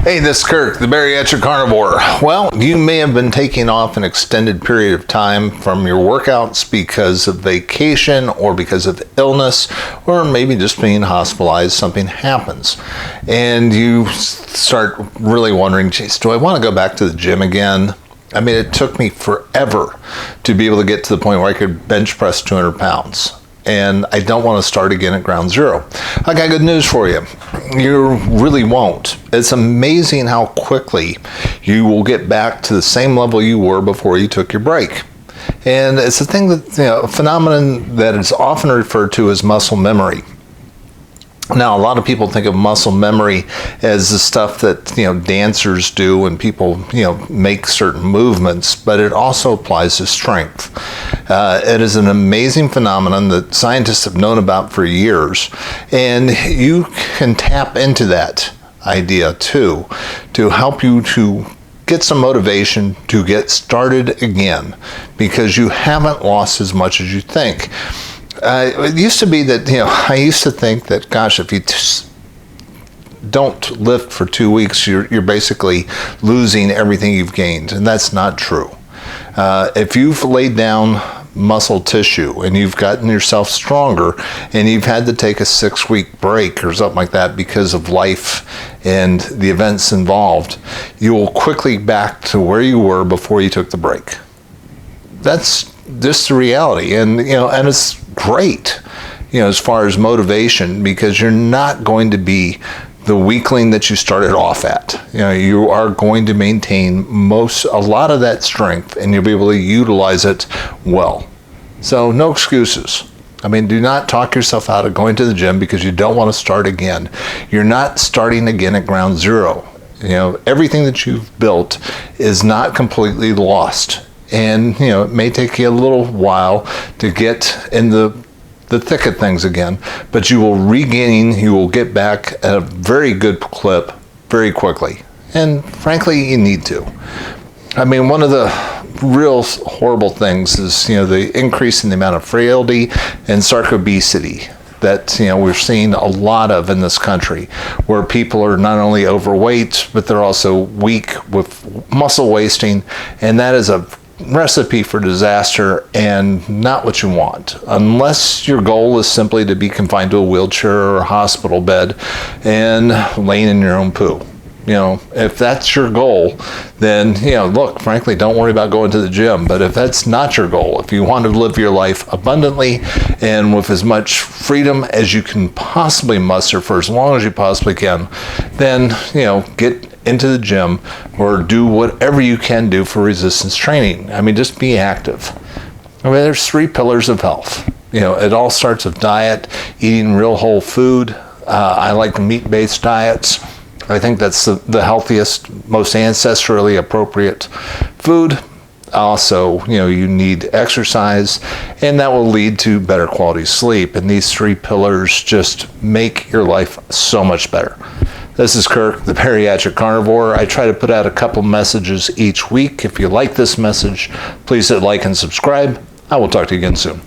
Hey, this is Kirk, the bariatric carnivore. Well, you may have been taking off an extended period of time from your workouts because of vacation or because of illness, or maybe just being hospitalized, something happens. And you start really wondering, geez, do I want to go back to the gym again? I mean, it took me forever to be able to get to the point where I could bench press 200 pounds. And I don't want to start again at ground zero. I got good news for you. You really won't. It's amazing how quickly you will get back to the same level you were before you took your break. And it's a thing that, a phenomenon that is often referred to as muscle memory. Now, a lot of people think of muscle memory as the stuff that, dancers do when people, make certain movements, but it also applies to strength. It is an amazing phenomenon that scientists have known about for years, and you can tap into that idea too, to help you to get some motivation to get started again, because you haven't lost as much as you think. It used to be that, I used to think that, gosh, if you don't lift for 2 weeks, you're basically losing everything you've gained, and that's not true. If you've laid down muscle tissue and you've gotten yourself stronger and you've had to take a 6-week break or something like that because of life and the events involved, you will quickly back to where you were before you took the break. That's just the reality, and and it's great, as far as motivation, because you're not going to be the weakling that you started off at. You are going to maintain a lot of that strength, and you'll be able to utilize it well. So no excuses. I mean, do not talk yourself out of going to the gym because you don't want to start again. You're not starting again at ground zero. Everything that you've built is not completely lost. And, it may take you a little while to get in the thick of things again, but you will get back at a very good clip very quickly. And frankly, you need to. I mean, one of the real horrible things is, the increase in the amount of frailty and sarcobesity that, we're seeing a lot of in this country, where people are not only overweight, but they're also weak with muscle wasting, and that is a recipe for disaster and not what you want, unless your goal is simply to be confined to a wheelchair or a hospital bed and laying in your own poo. If that's your goal, then, look, frankly, don't worry about going to the gym. But if that's not your goal, if you want to live your life abundantly and with as much freedom as you can possibly muster for as long as you possibly can, then, get into the gym or do whatever you can do for resistance training. I mean, just be active. I mean, there's 3 pillars of health. It all starts with diet, eating real whole food. I like meat-based diets. I think that's the healthiest, most ancestrally appropriate food. Also, you need exercise, and that will lead to better quality sleep. And these 3 pillars just make your life so much better. This is Kirk, the bariatric carnivore. I try to put out a couple messages each week. If you like this message, please hit like and subscribe. I will talk to you again soon.